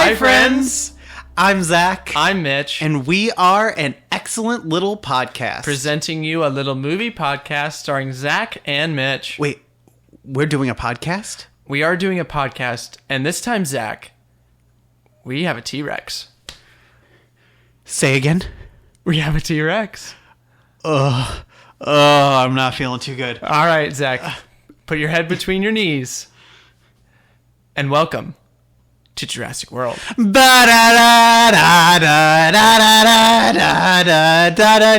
Hi, friends. I'm Zach. I'm Mitch. And we are an excellent little podcast. Presenting you a little movie podcast starring Zach and Mitch. Wait, we're doing a podcast? We are doing a podcast, and this time, Zach, we have a T-Rex. Say again? We have a T-Rex. I'm not feeling too good. All right, Zach, put your head between your knees, and welcome to Jurassic World.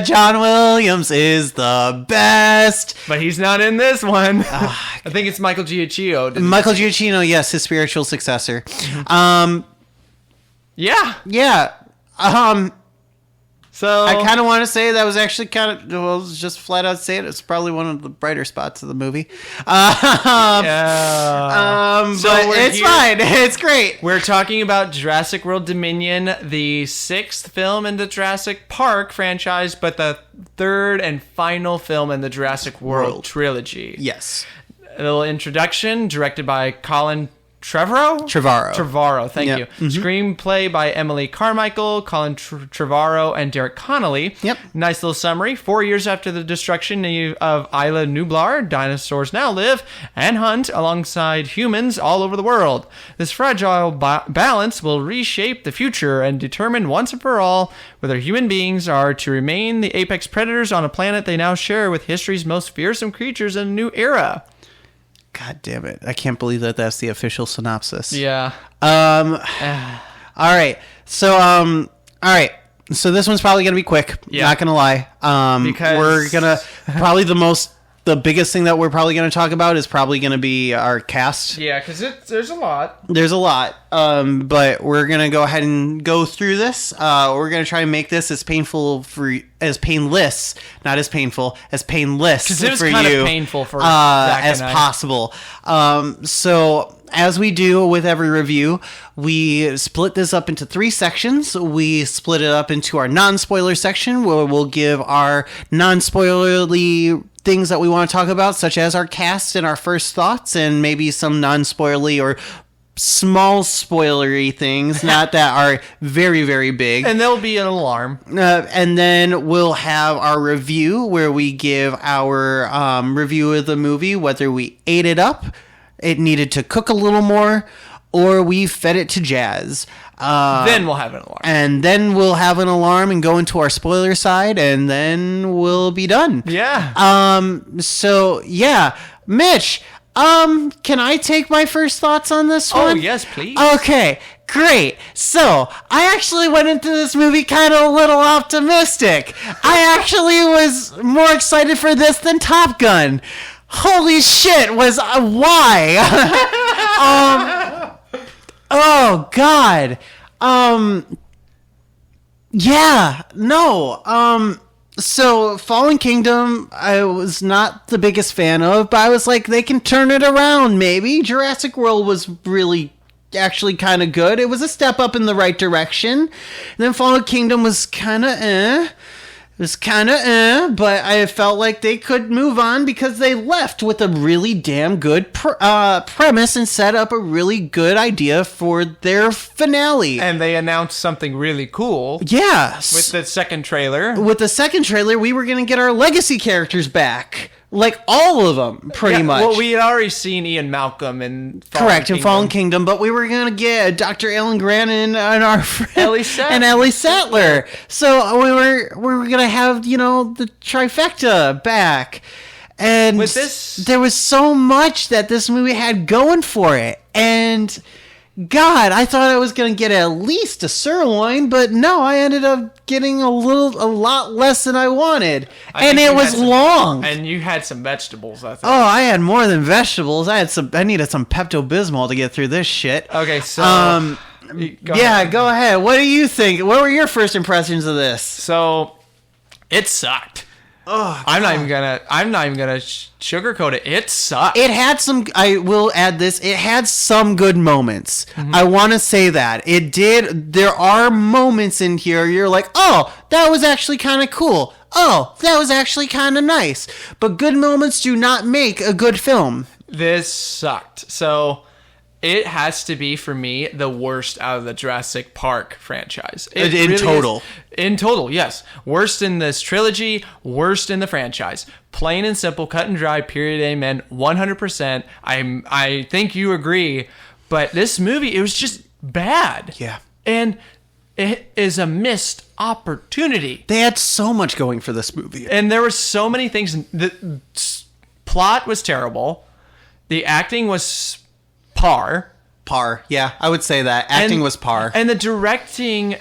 John Williams is the best. But he's not in this one. I think it's Michael Giacchino. Michael Giacchino, yes, his spiritual successor. Yeah. So I kind of want to say that was actually just flat out say it. It's probably one of the brighter spots of the movie. So but it's fine. It's great. We're talking about Jurassic World Dominion, the 6th film in the Jurassic Park franchise, but the 3rd and final film in the Jurassic World trilogy. Yes. A little introduction, directed by Colin Trevorrow, thank you. Mm-hmm. Screenplay by Emily Carmichael, Colin Trevorrow, and Derek Connolly. Yep. Nice little summary. 4 years after the destruction of Isla Nublar, dinosaurs now live and hunt alongside humans all over the world. This fragile balance will reshape the future and determine once and for all whether human beings are to remain the apex predators on a planet they now share with history's most fearsome creatures in a new era. God damn it. I can't believe that's the official synopsis. Yeah. All right. So So this one's probably going to be quick. Yeah. Not going to lie. Because we're going to probably the biggest thing that we're probably going to talk about is probably going to be our cast. Yeah, because there's a lot. There's a lot. But we're going to go ahead and go through this. We're going to try and make this as painless, because it was kind of painful for Zach as and I. possible. So as we do with every review, we split this up into 3 sections. We split it up into our non-spoiler section, where we'll give our non-spoilerly things that we want to talk about, such as our cast and our first thoughts, and maybe some non-spoilerly or small spoilery things, not that are very, very big. And there'll be an alarm. And then we'll have our review, where we give our review of the movie, whether we ate it up, it needed to cook a little more, or we fed it to jazz. Then we'll have an alarm. And then we'll have an alarm and go into our spoiler side, and then we'll be done. Yeah. So, yeah. Mitch, can I take my first thoughts on this one? Oh, yes, please. Okay, great. So, I actually went into this movie kind of a little optimistic. I actually was more excited for this than Top Gun. Holy shit, why? Oh, God. So Fallen Kingdom, I was not the biggest fan of, but I was like, they can turn it around, maybe. Jurassic World was really actually kind of good. It was a step up in the right direction. And then Fallen Kingdom was kind of but I felt like they could move on because they left with a really damn good premise and set up a really good idea for their finale. And they announced something really cool. Yes. With the second trailer. With the second trailer, we were going to get our legacy characters back. Like, all of them, pretty much. Well, we had already seen Ian Malcolm in Fallen Kingdom, but we were going to get Dr. Alan Grant and our friend Ellie Sattler. So we were going to have, the trifecta back. And with this, there was so much that this movie had going for it. And God, I thought I was going to get at least a sirloin, but no, I ended up getting a lot less than I wanted. And it was long. And you had some vegetables, I think. Oh, I had more than vegetables. I needed some Pepto-Bismol to get through this shit. Okay, so go ahead. What do you think? What were your first impressions of this? So it sucked. Oh, I'm not even gonna sugarcoat it. It sucked. It had some. I will add this. It had some good moments. Mm-hmm. I want to say that it did. There are moments in here you're like, oh, that was actually kind of cool. Oh, that was actually kind of nice. But good moments do not make a good film. This sucked. So it has to be, for me, the worst out of the Jurassic Park franchise. In total. In total, yes. Worst in this trilogy, worst in the franchise. Plain and simple, cut and dry, period, amen, 100%. I think you agree, but this movie, it was just bad. Yeah. And it is a missed opportunity. They had so much going for this movie. And there were so many things. The plot was terrible. The acting was par. Yeah, I would say that. Acting was par. And the directing,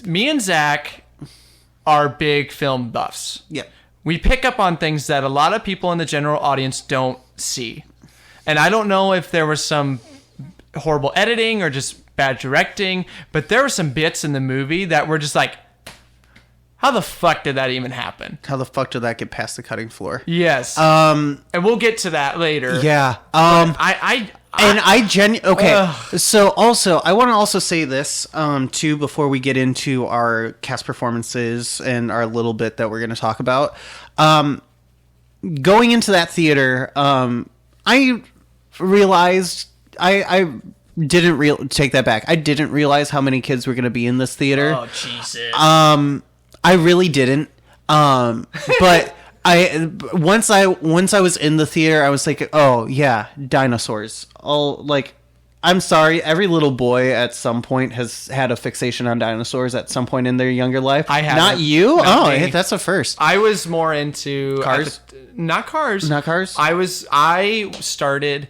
me and Zach are big film buffs. Yep. We pick up on things that a lot of people in the general audience don't see. And I don't know if there was some horrible editing or just bad directing, but there were some bits in the movie that were just like, how the fuck did that even happen? How the fuck did that get past the cutting floor? Yes. And we'll get to that later. Yeah. So also, I want to also say this, too, before we get into our cast performances and our little bit that we're going to talk about. Going into that theater, I realized I didn't take that back. I didn't realize how many kids were going to be in this theater. Oh, Jesus. I really didn't. But once I was in the theater, I was like, oh yeah, dinosaurs. I'm sorry, every little boy at some point has had a fixation on dinosaurs at some point in their younger life. I haven't. Not you? Not Hey, me. that's a first. I was more into Cars? Not cars. Not cars? I started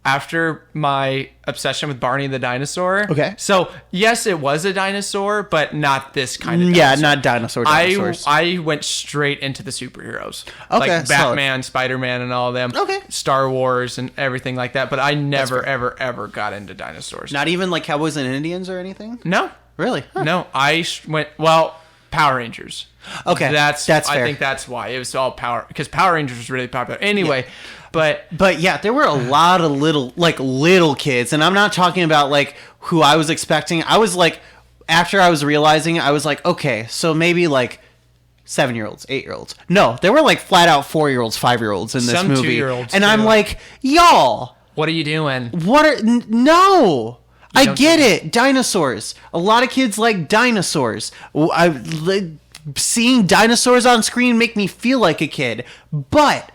after my obsession with Barney the dinosaur. Okay. So yes, it was a dinosaur, but not this kind of dinosaur. Yeah, not dinosaurs. I went straight into the superheroes. Okay, Like Batman, Spider-Man, and all of them. Okay. Star Wars and everything like that. But I never, ever got into dinosaurs. Not even like Cowboys and Indians or anything? No. Really? Huh. No. Went, Power Rangers. Okay, that's fair. I think that's why it was all Power, because Power Rangers was really popular. Anyway, but yeah, there were a lot of little kids, and I'm not talking about like who I was expecting. I was like, after I was realizing, I was like, okay, so maybe like 7-year-olds, 8-year-olds. No, there were like flat out 4-year-olds, 5-year-olds in this some movie, 2-year-olds and too. I'm like, y'all, What are you doing? no. I don't get get it. Dinosaurs. A lot of kids like dinosaurs. Seeing dinosaurs on screen make me feel like a kid. But,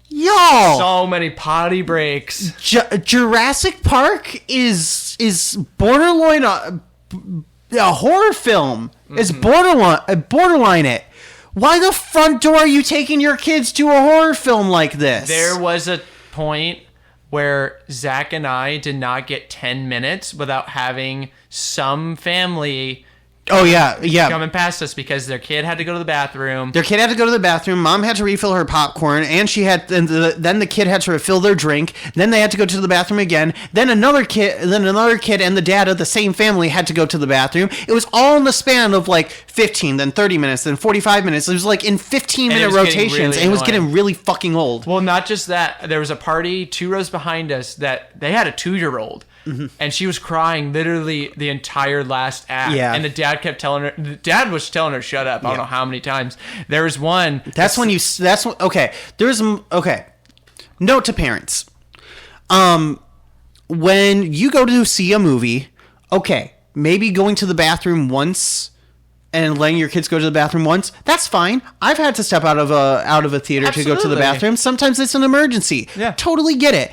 y'all. So many potty breaks. Jurassic Park is borderline a horror film. Mm-hmm. It's borderline it. Why the front door are you taking your kids to a horror film like this? There was a point where Zach and I did not get 10 minutes without having some family coming past us because their kid had to go to the bathroom. Mom had to refill her popcorn, and then the kid had to refill their drink. Then they had to go to the bathroom again. Then another kid, and the dad of the same family had to go to the bathroom. It was all in the span of like 15, then 30 minutes, then 45 minutes. It was like in 15-minute rotations, and it was getting really fucking old. Well, not just that. There was a party 2 rows behind us that they had a 2-year-old. Mm-hmm. And she was crying literally the entire last act. Yeah. And the dad was telling her, shut up. I don't know how many times. There was one. Okay. Note to parents. When you go to see a movie, okay, maybe going to the bathroom once and letting your kids go to the bathroom once, that's fine. I've had to step out of a theater to go to the bathroom. Sometimes it's an emergency. Yeah. Totally get it.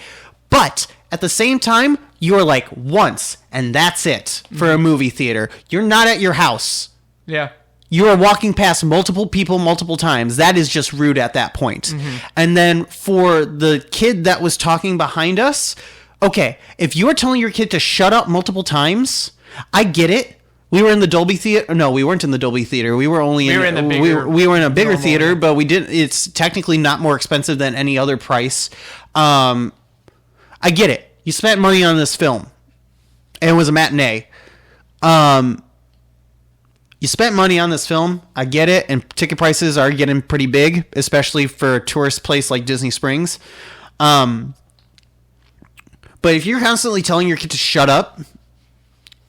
But at the same time, you're like once, and that's it for a movie theater. You're not at your house. Yeah. You are walking past multiple people multiple times. That is just rude at that point. Mm-hmm. And then for the kid that was talking behind us, okay, if you are telling your kid to shut up multiple times, I get it. We were in the Dolby Theater. No, we weren't in the Dolby Theater. We were in a bigger theater, but we didn't. It's technically not more expensive than any other price. I get it. You spent money on this film. And it was a matinee. You spent money on this film. I get it. And ticket prices are getting pretty big, especially for a tourist place like Disney Springs. But if you're constantly telling your kid to shut up,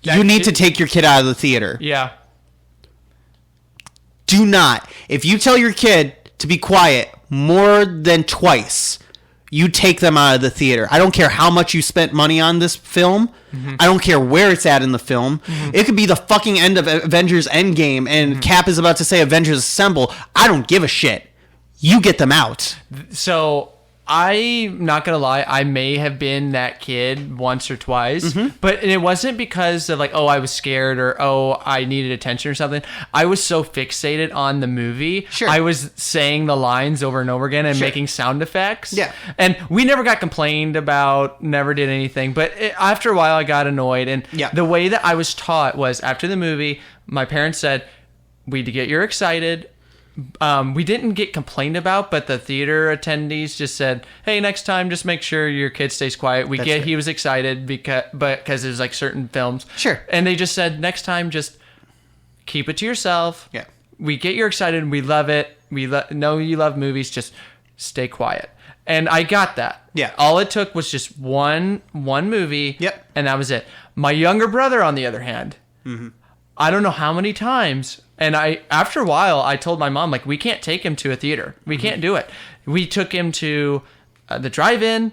you need to take your kid out of the theater. Yeah. Do not. If you tell your kid to be quiet more than twice, you take them out of the theater. I don't care how much you spent money on this film. I don't care where it's at in the film. It could be the fucking end of Avengers Endgame and Cap is about to say Avengers Assemble. I don't give a shit. You get them out. So I'm not gonna lie, I may have been that kid once or twice, but it wasn't because of like, oh, I was scared or oh, I needed attention or something. I was so fixated on the movie. Sure. I was saying the lines over and over again and making sound effects. Yeah. And we never got complained about, never did anything. But after a while, I got annoyed. And the way that I was taught was after the movie, my parents said, we get you're excited. We didn't get complained about, but the theater attendees just said, hey, next time, just make sure your kid stays quiet. He was excited because it was like certain films. Sure. And they just said, next time, just keep it to yourself. Yeah. We get you're excited. We love it. We know you love movies. Just stay quiet. And I got that. Yeah. All it took was just one movie. Yep. And that was it. My younger brother, on the other hand, I don't know how many times. And after a while, I told my mom, like, we can't take him to a theater. We can't do it. We took him to the drive-in,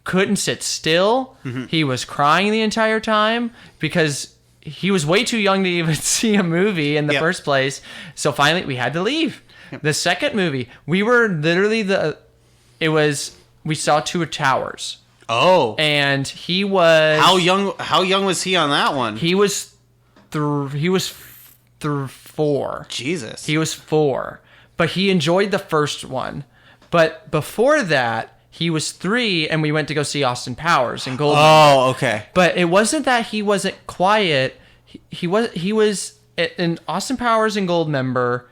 couldn't sit still. He was crying the entire time because he was way too young to even see a movie in the first place. So finally, we had to leave. The second movie, we were literally we saw Two Towers. Oh. And he was... How young was he on that one? He was 4. Jesus. He was 4. But he enjoyed the first one. But before that, he was 3, and we went to go see Austin Powers in Gold. Oh, okay. But it wasn't that he wasn't quiet. He was in Austin Powers and Goldmember.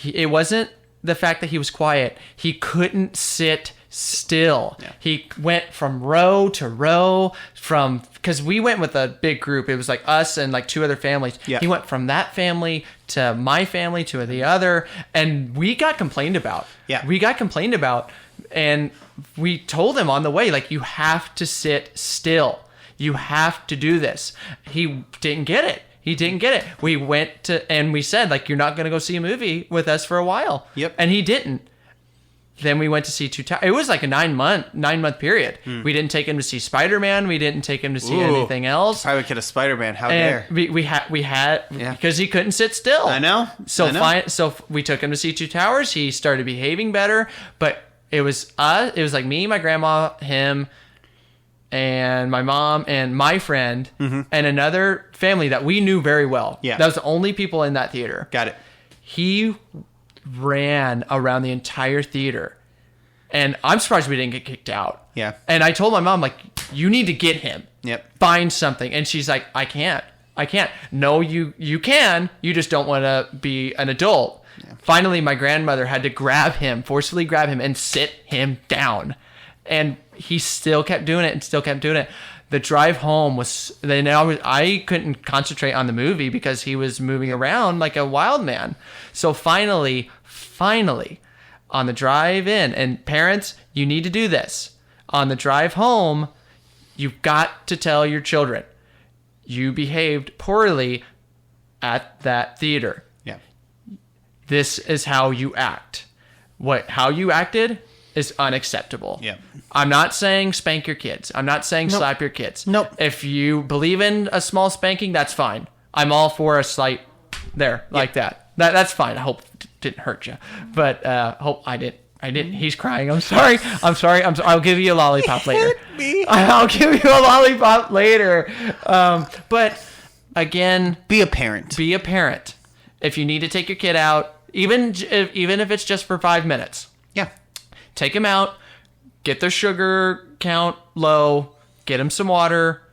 It wasn't the fact that he was quiet. He couldn't sit still. Yeah. He went from row to row because we went with a big group. It was like us and like 2 other families. Yeah. He went from that family to my family to the other, and we got complained about. Yeah. We got complained about, and we told him on the way, like, you have to sit still. You have to do this. He didn't get it. We went to, and we said, like, you're not going to go see a movie with us for a while. Yep. And he didn't. Then we went to see Two Towers. It was like a 9-month period. We didn't take him to see Spider-Man. We didn't take him to see anything else. Probably could have Spider-Man. How and dare? We had because he couldn't sit still. I know. So we took him to see Two Towers. He started behaving better, but it was us. It was like me, my grandma, him, and my mom and my friend and another family that we knew very well. Yeah. That was the only people in that theater. Got it. He ran around the entire theater, and I'm surprised we didn't get kicked out. Yeah. And I told my mom, like, you need to get him. Yep. Find something. And she's like, I can't. No, you can. You just don't want to be an adult. Yeah. Finally, my grandmother had to forcefully grab him and sit him down. And he still kept doing it. The drive home I couldn't concentrate on the movie because he was moving around like a wild man. So finally, on the drive in, and parents, you need to do this. On the drive home, you've got to tell your children, you behaved poorly at that theater. Yeah. This is how you act. How you acted is unacceptable. Yeah. I'm not saying spank your kids. I'm not saying slap your kids. Nope. If you believe in a small spanking, that's fine. I'm all for a slight like that. That's fine. I hope it didn't hurt you. But hope I didn't. He's crying. I'm sorry. I'll give you a lollipop later. I'll give you a lollipop later. But again, be a parent. If you need to take your kid out, even if it's just for 5 minutes. Yeah. Take him out, get their sugar count low, get him some water,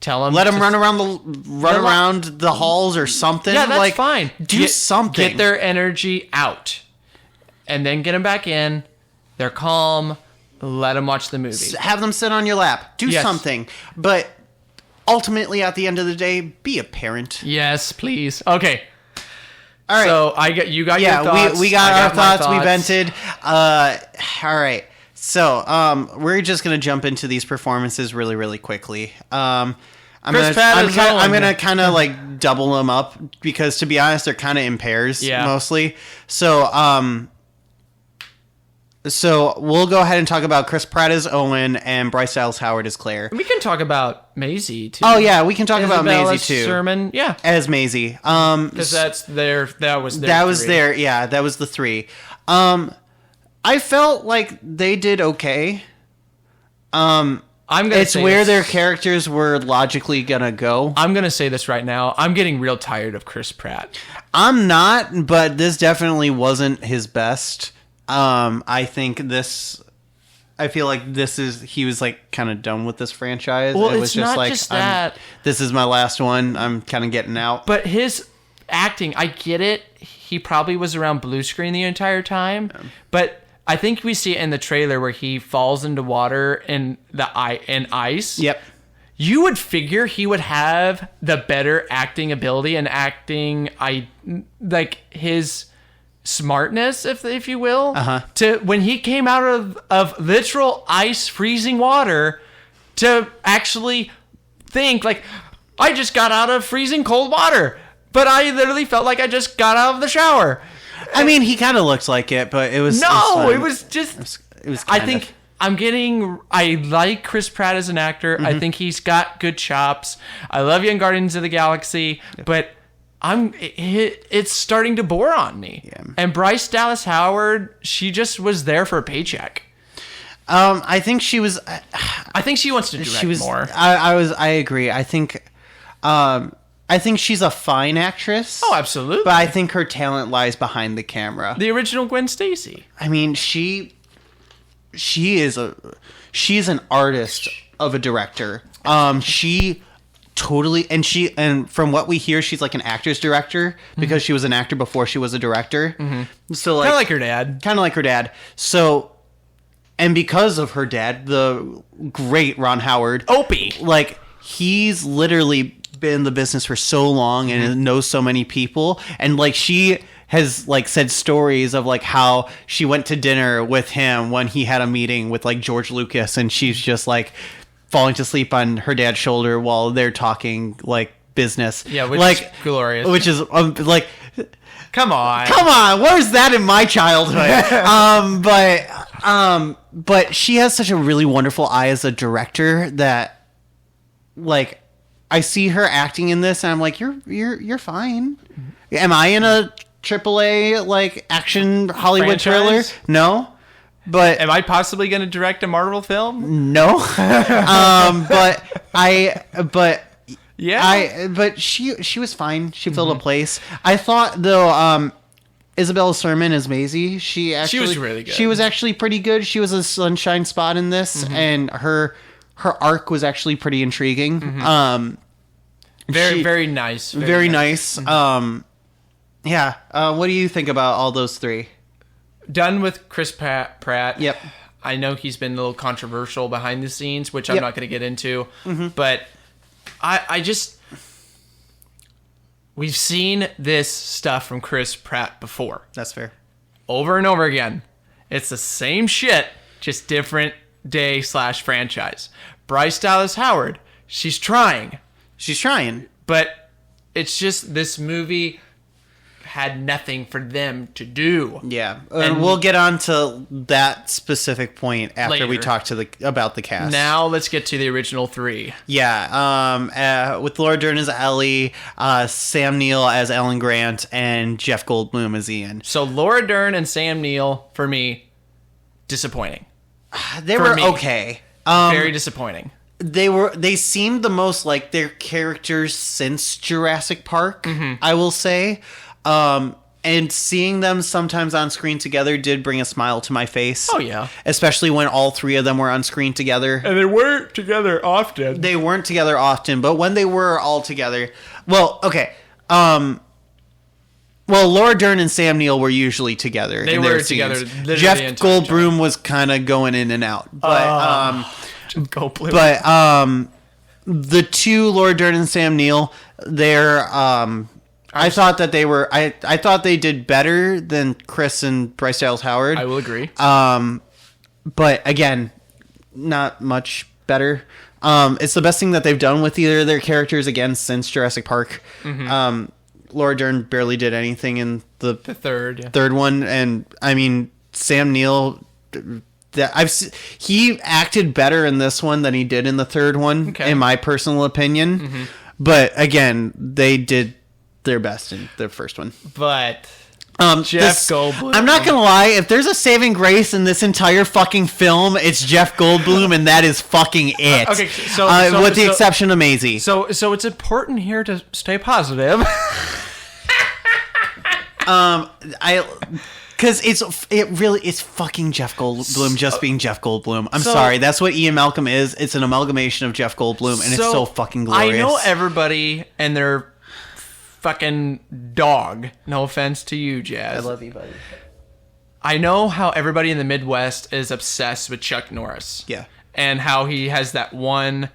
tell him... Let him run around the halls or something. Yeah, that's fine. Do something. Get their energy out. And then get them back in. They're calm. Let them watch the movie. Have them sit on your lap. Do something. But ultimately, at the end of the day, be a parent. Yes, please. Okay. All right. So you got your thoughts. We got our thoughts. We vented. All right. So we're just gonna jump into these performances really, really quickly. I'm gonna kind of like double them up because, to be honest, they're kind of in pairs mostly. So So we'll go ahead and talk about Chris Pratt as Owen and Bryce Dallas Howard as Claire. We can talk about Maisie too. Oh yeah, we can talk about Isabella Maisie too. Sermon, yeah, as Maisie. Because that was the three. I felt like they did okay. It's where their characters were logically gonna go. I'm gonna say this right now. I'm getting real tired of Chris Pratt. I'm not, but this definitely wasn't his best. I feel like he was like kind of done with this franchise. Well, it was it's not like, just that. This is my last one. I'm kind of getting out. But his acting, I get it. He probably was around blue screen the entire time. Yeah. But I think we see it in the trailer where he falls into water in ice. Yep. You would figure he would have the better acting ability and his smartness, if you will, to when he came out of literal ice, freezing water, to actually think like, I just got out of freezing cold water, but I literally felt like I just got out of the shower. I mean, he kind of looks like it, but it was it was just. It was I like Chris Pratt as an actor. I think he's got good chops. I love Young Guardians of the Galaxy, but it's starting to bore on me. Yeah. And Bryce Dallas Howard, she just was there for a paycheck. I think she was. I think she wants to direct more. I agree. I think she's a fine actress. Oh, absolutely. But I think her talent lies behind the camera. The original Gwen Stacy. I mean, she's an artist of a director. She totally, and from what we hear, she's like an actor's director because she was an actor before she was a director. So kind of like her dad. Kind of like her dad. So, and because of her dad, the great Ron Howard, Opie, like he's literally been in the business for so long and knows so many people, and like she has like said stories of like how she went to dinner with him when he had a meeting with like George Lucas, and she's just like falling to sleep on her dad's shoulder while they're talking like business. Yeah, which like is glorious. Which is like, come on, where's that in my childhood? But she has such a really wonderful eye as a director that like I see her acting in this and I'm like, you're fine. Am I in a AAA like action Hollywood franchise? thriller? No. But am I possibly going to direct a Marvel film? No. But she was fine. She filled a place. I thought though Isabella Sermon as Maisie, she was really good. She was actually pretty good. She was a sunshine spot in this, and her arc was actually pretty intriguing. Very nice. Very nice. Yeah. What do you think about all those three? Done with Chris Pratt. Yep. I know he's been a little controversial behind the scenes, which I'm not going to get into. But I just... We've seen this stuff from Chris Pratt before. That's fair. Over and over again. It's the same shit, just different day/franchise. Bryce Dallas Howard, she's trying. But it's just this movie had nothing for them to do. Yeah. And we'll get on to that specific point after we talk about the cast. Now let's get to the original three. Yeah. With Laura Dern as Ellie, Sam Neill as Alan Grant, and Jeff Goldblum as Ian. So Laura Dern and Sam Neill, for me, disappointing. They were okay. Very disappointing. They seemed the most like their characters since Jurassic Park, I will say. And seeing them sometimes on screen together did bring a smile to my face. Oh, yeah. Especially when all three of them were on screen together. And they weren't together often. They weren't together often, but when they were all together... Well, okay. Laura Dern and Sam Neill were usually together. They were together. Jeff Goldblum was kind of going in and out. But, Jeff Goldblum. But the two, Laura Dern and Sam Neill, they're... I thought that they were. I thought they did better than Chris and Bryce Dallas Howard. I will agree. But again, not much better. It's the best thing that they've done with either of their characters again since Jurassic Park. Laura Dern barely did anything in the third one, and I mean Sam Neill he acted better in this one than he did in the third one, in my personal opinion. Mm-hmm. But again, they did their best in the first one. But Jeff Goldblum. I'm not gonna lie. If there's a saving grace in this entire fucking film, it's Jeff Goldblum, and that is fucking it. Okay, with the exception of Maisie. So it's important here to stay positive. Because it's fucking Jeff Goldblum just being Jeff Goldblum. I'm sorry, that's what Ian Malcolm is. It's an amalgamation of Jeff Goldblum, and it's so fucking glorious. I know everybody and their fucking dog. No offense to you, Jazz. I love you, buddy. I know how everybody in the Midwest is obsessed with Chuck Norris. Yeah. And how he has that one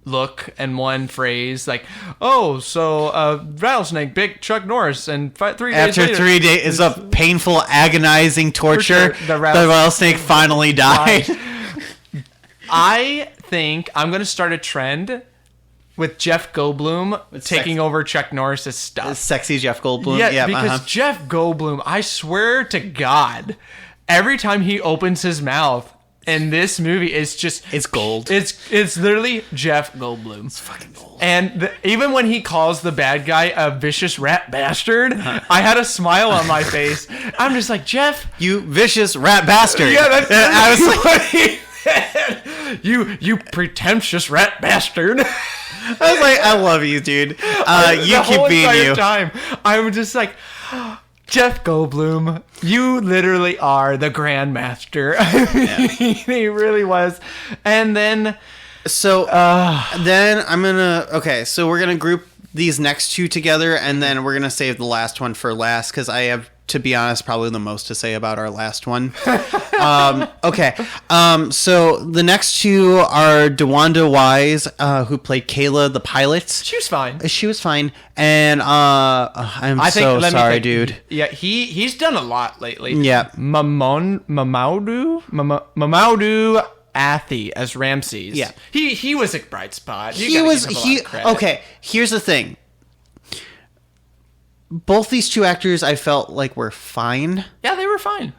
look and one phrase like, oh, so rattlesnake bit Chuck Norris, and 3 days after later, 3 days of painful, agonizing torture, the rattlesnake finally died. I think I'm gonna start a trend with Jeff Goldblum taking over Chuck Norris's stuff. Sexy Jeff Goldblum. Yeah, because Jeff Goldblum, I swear to God, every time he opens his mouth in this movie, it's gold. It's literally Jeff Goldblum. It's fucking gold. And even when he calls the bad guy a vicious rat bastard, I had a smile on my face. I'm just like, Jeff, you vicious rat bastard. Yeah, that's I was like, what he said. You pretentious rat bastard. I was like, I love you, dude. You keep being you. Time, I'm just like, Jeff Goldblum, you literally are the Grandmaster. Yeah. He really was. And then, so we're gonna group these next two together, and then we're gonna save the last one for last because I have, to be honest, probably the most to say about our last one. Okay. So the next two are DeWanda Wise, who played Kayla, the pilot. She was fine. She was fine. And I'm so sorry, dude. Yeah, he's done a lot lately. Yeah. Mamoudou Athey as Ramses. Yeah. He was a bright spot. Okay, here's the thing. Both these two actors I felt like were fine. Yeah, they were fine.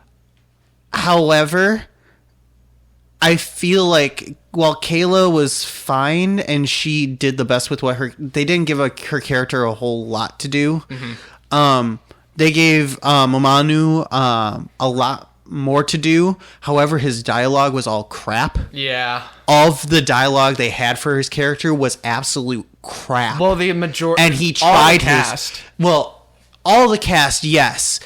However, I feel like while Kayla was fine and she did the best with they didn't give her character a whole lot to do. Mm-hmm. They gave Mamanu a lot more to do. However, his dialogue was all crap. Yeah. All of the dialogue they had for his character was absolute crap. Well, the majority, and he tried all the cast, yes.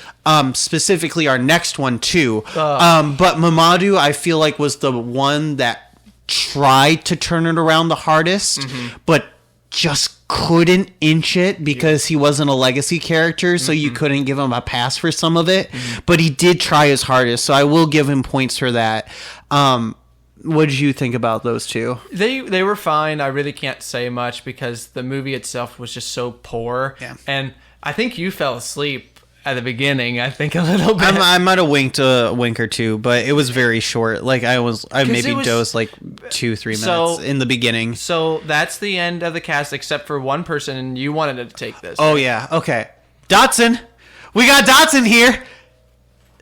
Specifically our next one too. But Mamadou, I feel like, was the one that tried to turn it around the hardest, but just couldn't inch it because he wasn't a legacy character, so you couldn't give him a pass for some of it. But he did try his hardest, so I will give him points for that. What did you think about those two? They were fine. I really can't say much because the movie itself was just so poor. Yeah. And I think you fell asleep at the beginning. I think a little bit. I might have winked a wink or two, but it was very short. Like I maybe dozed like 2-3 minutes in the beginning. So that's the end of the cast, except for one person, and you wanted to take this. Oh yeah, okay. Dotson, we got Dotson here.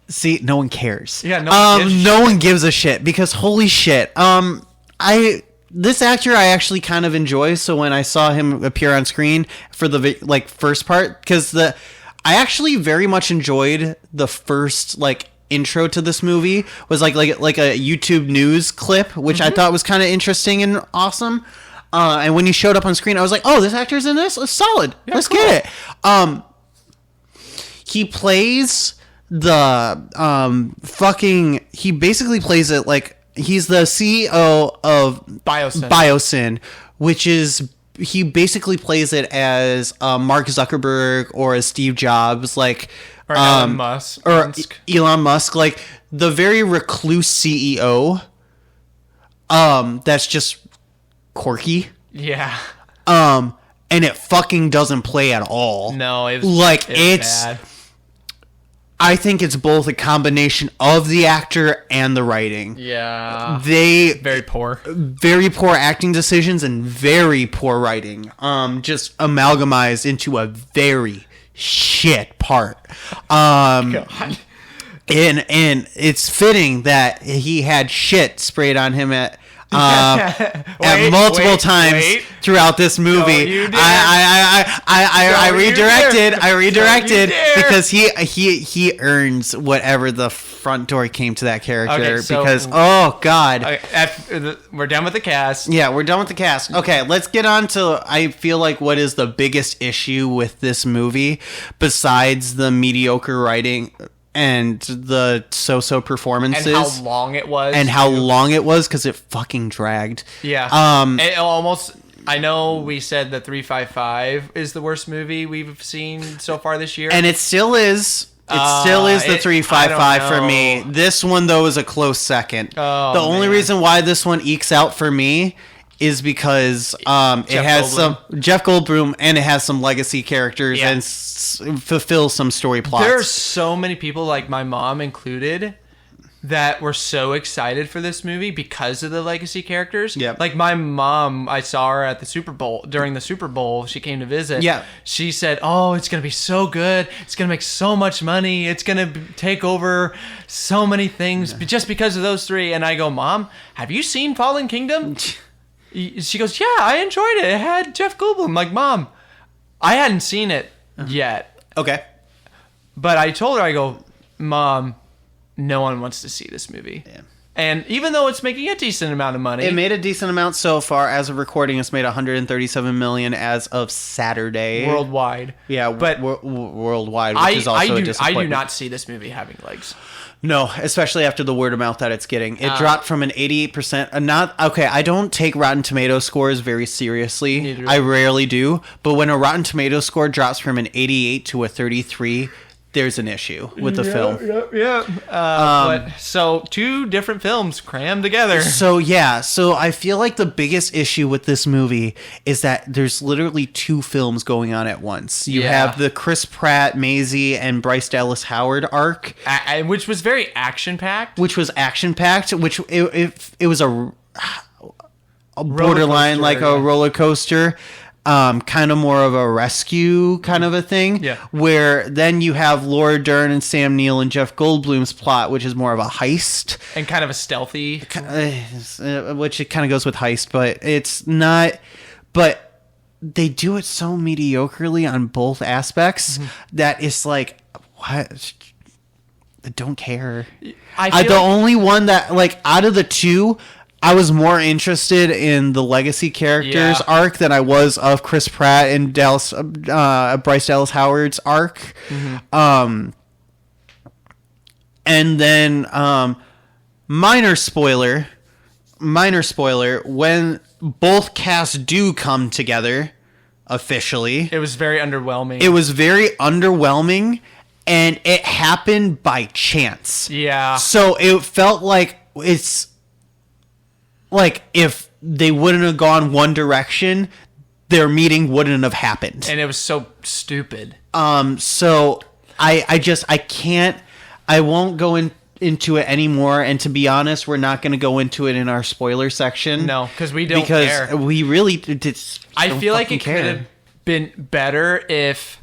See, no one cares. Yeah, no one gives a shit because holy shit. This actor I actually kind of enjoy. So when I saw him appear on screen for the first part, because I actually very much enjoyed the first intro to this movie was like a YouTube news clip, which I thought was kind of interesting and awesome. And when he showed up on screen, I was like, oh, this actor's in this? It's solid. Yeah, Let's get it. He plays he basically plays it like he's the CEO of Biosyn, which is he basically plays it as Mark Zuckerberg or as Steve Jobs, or Elon Musk, Elon Musk, like the very recluse CEO. That's just quirky. Yeah. And it fucking doesn't play at all. No, it's bad. I think it's both a combination of the actor and the writing. Yeah. Very poor acting decisions and very poor writing. Just amalgamized into a very shit part. God. And it's fitting that he had shit sprayed on him at multiple times throughout this movie. No, you didn't. I redirected dare. because he earns whatever the front door came to that character. Okay, so- because oh god. We're done with the cast. Yeah, we're done with the cast. Okay, let's get on to, I feel like, what is the biggest issue with this movie besides the mediocre writing and the so-so performances. And how long it was. And how long it was, because it fucking dragged. Yeah. It almost... I know we said that 355 is the worst movie we've seen so far this year. And it still is... It still is the 355 for me. This one, though, is a close second. The only reason why this one ekes out for me is because it has some Jeff Goldblum and it has some legacy characters and fulfills some story plots. There are so many people, like my mom included, that were so excited for this movie because of the legacy characters. Yep. Like my mom, I saw her at the Super Bowl. During the Super Bowl, she came to visit. Yeah. She said, "Oh, it's going to be so good. It's going to make so much money. It's going to take over so many things just because of those three." And I go, "Mom, have you seen Fallen Kingdom?" She goes, "Yeah, I enjoyed it. It had Jeff Goldblum." I'm like, "Mom, I hadn't seen it yet." Okay. But I told her, I go, "Mom, no one wants to see this movie." Yeah. And even though it's making a decent amount of money. It made a decent amount so far. As of recording, it's made $137 million as of Saturday. Worldwide. Yeah, but worldwide, which is also a disappointment. I do not see this movie having legs. No, especially after the word of mouth that it's getting. It dropped from an 88%. I don't take Rotten Tomatoes scores very seriously. Neither. I rarely do. But when a Rotten Tomatoes score drops from an 88 to a 33, there's an issue with the film. But so two different films crammed together. So I feel like the biggest issue with this movie is that there's literally two films going on at once. You have the Chris Pratt, Maisie, and Bryce Dallas Howard arc, which was very action-packed. which was action-packed, which it was a borderline like a roller coaster. Kind of more of a rescue kind of a thing. Yeah. Where then you have Laura Dern and Sam Neill and Jeff Goldblum's plot, which is more of a heist. And kind of a stealthy. Which it kind of goes with heist, but it's not. But they do it so mediocrely on both aspects that it's like, what? I don't care. The only one that, like, out of the two, I was more interested in the legacy characters arc than I was of Chris Pratt and Bryce Dallas Howard's arc. And then minor spoiler, when both casts do come together officially, It was very underwhelming. it was very underwhelming, and it happened by chance. Yeah. So it felt like it's like if they wouldn't have gone one direction, their meeting wouldn't have happened. And it was so stupid. So I won't go into it anymore. And to be honest, we're not going to go into it in our spoiler section. No, because we don't care. Because we really did. I feel like it could have been better if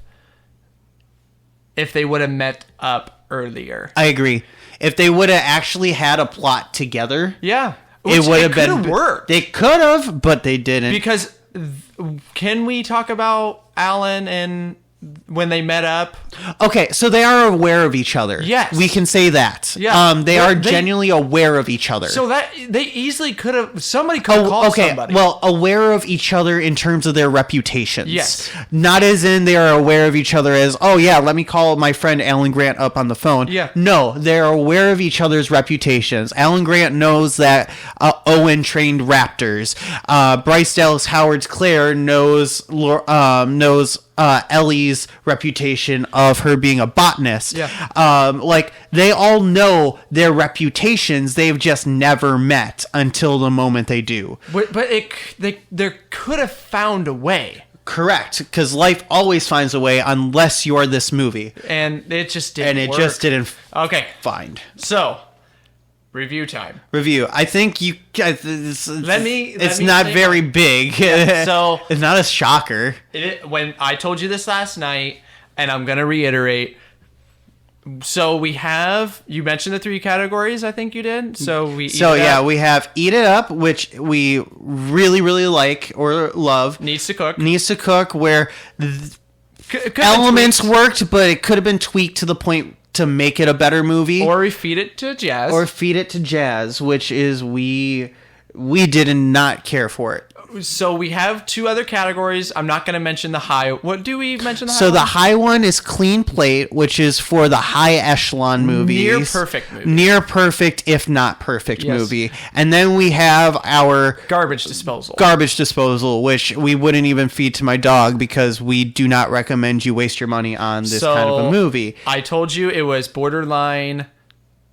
they would have met up earlier. I agree. If they would have actually had a plot together. Yeah. It would have been worked. They could have, but they didn't. Because can we talk about Alan and when they met up? Okay, so they are aware of each other. Yes. We can say that. Yeah. They are genuinely aware of each other. So that they easily could have, somebody could have called somebody. Well, aware of each other in terms of their reputations. Yes. Not as in they are aware of each other as, oh yeah, let me call my friend Alan Grant up on the phone. Yeah. No, they're aware of each other's reputations. Alan Grant knows that Owen trained raptors. Bryce Dallas Howard's Claire knows Ellie's reputation of her being a botanist. Yeah. Like they all know their reputations. They've just never met until the moment they do. But there could have found a way. Correct, because life always finds a way unless you're this movie. And it just didn't work. Just didn't Okay. find. So, review time. Review. I think you... It's not very big. Yeah, so... It's not a shocker. When I told you this last night, and I'm going to reiterate, So we have, you mentioned the 3 categories, I think you did. So we have Eat It Up, which we really, really like or love. Needs to cook, where elements worked, but it could have been tweaked to the point to make it a better movie. Or we feed it to jazz. Which is we did not care for it. So we have 2 other categories. I'm not going to mention the high. What do we mention the high So one? the high one is Clean Plate, which is for the high echelon movies. Near perfect, if not perfect movie. And then we have our Garbage disposal, which we wouldn't even feed to my dog because we do not recommend you waste your money on this kind of a movie. I told you it was borderline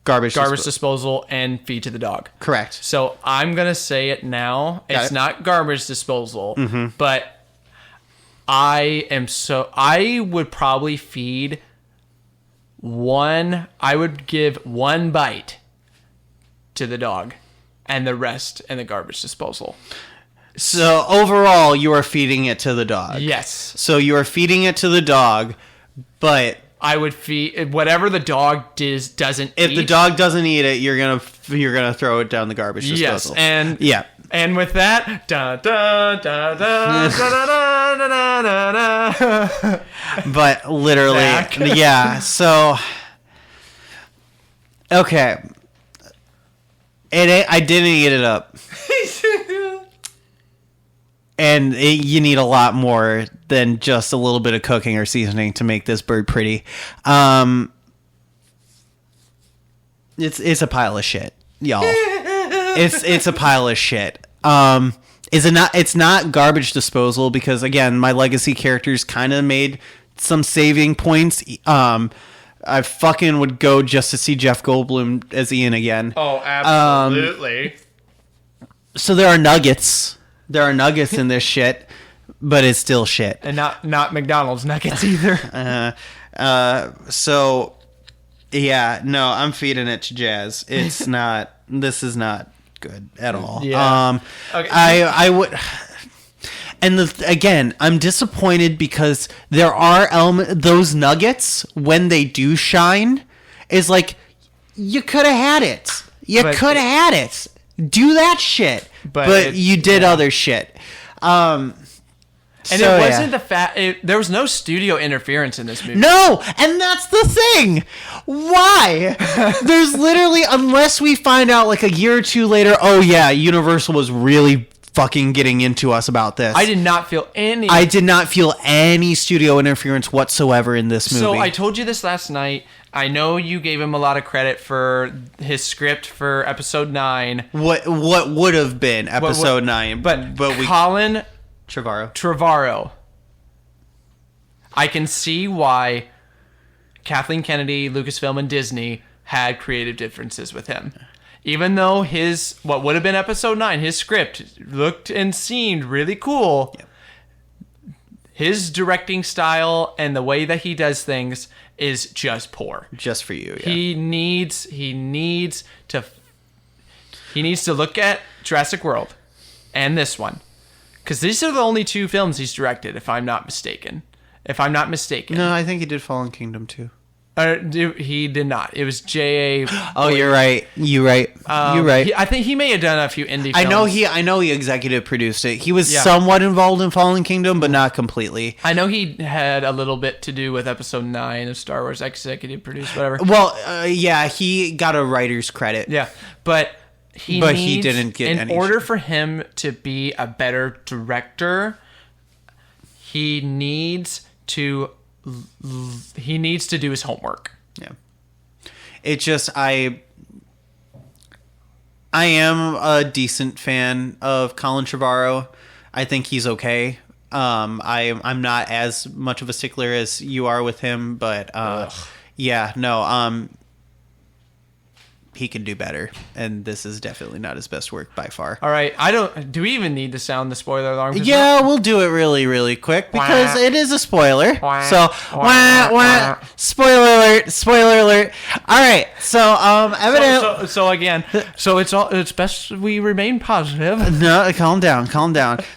garbage disposal and feed to the dog. Correct. So I'm going to say it now. It's not garbage disposal, but I would probably feed I would give 1 bite to the dog and the rest in the garbage disposal. So overall, you are feeding it to the dog. Yes. So you are feeding it to the dog, but I would feed whatever the dog doesn't eat. If the dog doesn't eat it, you're gonna throw it down the garbage disposal. Yes, and with that, da da da da da da da da. But literally, yeah. So, okay, I didn't eat it up. And you need a lot more than just a little bit of cooking or seasoning to make this bird pretty. It's a pile of shit, y'all. It's a pile of shit. Is it not? It's not garbage disposal because again, my legacy characters kind of made some saving points. I fucking would go just to see Jeff Goldblum as Ian again. Oh, absolutely. So there are nuggets. There are nuggets in this shit, but it's still shit. And not McDonald's nuggets either. So, yeah, no, I'm feeding it to Jazz. It's not, this is not good at all. Yeah. Okay. I would, and again, I'm disappointed because there are those nuggets, when they do shine, is like, you could have had it. You could have had it. Do that shit. But you did other shit. And it wasn't the fact... There was no studio interference in this movie. No! And that's the thing! Why? There's literally... Unless we find out like a year or 2 later, oh yeah, Universal was really fucking getting into us about this. I did not feel any... I did not feel any studio interference whatsoever in this movie. So I told you this last night. I know you gave him a lot of credit for his script for episode 9. What would have been episode 9. But Colin Trevorrow. I can see why Kathleen Kennedy, Lucasfilm, and Disney had creative differences with him. Even though what would have been episode 9, his script looked and seemed really cool, his directing style and the way that he does things is just poor. Just for you, yeah. He needs to look at Jurassic World and this one, because these are the only 2 films he's directed, if I'm not mistaken. No, I think he did Fallen Kingdom too. He did not. It was J.A. Oh, you're right. You're right. I think he may have done a few indie films. I know he executive produced it. He was somewhat involved in Fallen Kingdom, but not completely. I know he had a little bit to do with episode 9 of Star Wars, executive produced, whatever. Well, yeah, he got a writer's credit. Yeah, but he didn't get any. In order for him to be a better director, he needs to do his homework. Yeah. It just, I am a decent fan of Colin Trevorrow. I think he's okay. I'm not as much of a stickler as you are with him, but yeah, no. he can do better, and this is definitely not his best work by far. All right, do we even need to sound the spoiler alarm? Yeah, we'll do it really, really quick because it is a spoiler. So, spoiler alert, spoiler alert. All right, so evidently, so it's best we remain positive. No, calm down.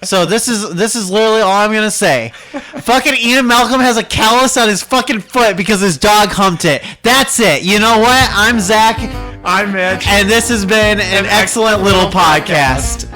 So this is literally all I'm gonna say. Fucking Ian Malcolm has a callus on his fucking foot because his dog humped it. That's it. You know what? I'm Zach. I'm Mitch. And this has been an excellent little podcast.